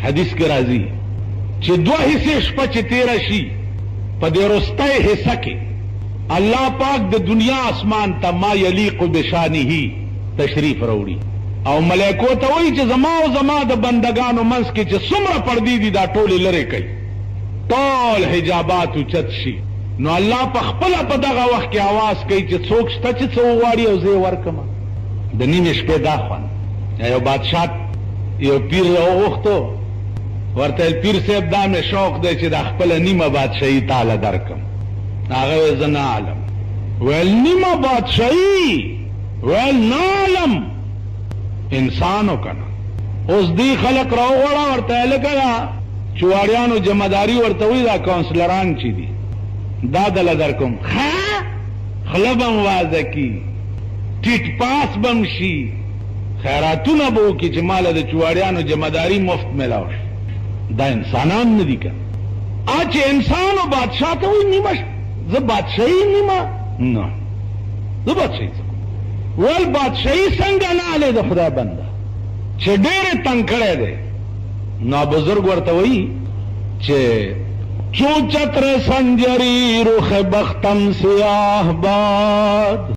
حدیث کې راځي چې دوه حصے شپه چې تیره شي په دې وروستی حصه کې الله پاک د دنیا اسمان ته ما یلیق بشانه تشریف راوړي او ملائکو ته وایي چې زما او زما د بندگانو منځ کې چې څومره پردې دي دا ټولې لرې کوي، ټول حجابات اوچت شي. نو الله په خپله په دغه وخت کې آواز کوي چې څوک شته چې څه وغواړي او زه یې ورکړم. د نیمې شپې دا خوند یو بادشاه یو پیر راوغوښتو، ورته پیر صاحب دا مې شوق دی چې دا خپله نیمه بادشاهي تاله درکړم. هغه ویل زه نه عالم. ویل نیمه بادشاهي؟ ویل نه عالم انسانو که نه. اوس دی خلق راوغواړه ورته لکه دا چواړیانو جمعداري ورته وایي دا کونسلران چې دي دا دله درکوم. خله به م واضح کي، ټیټ پاس به م شي، خیراتونه به وکړي چې ماله د چواړیانو جمعداري مفت میلاو شي. دا انسانان نه دي که چې انسان و بادشاہ ته وایي نیمه زه بادشاهي نیمه نه زه بادشاهي ول بادشاهي څنګه نه علي د خدای بنده چې ډېرې تنګ کړی دی. نو بزرگ ورته وایي چې چو چتر سنجری رخ بختم سیاه باد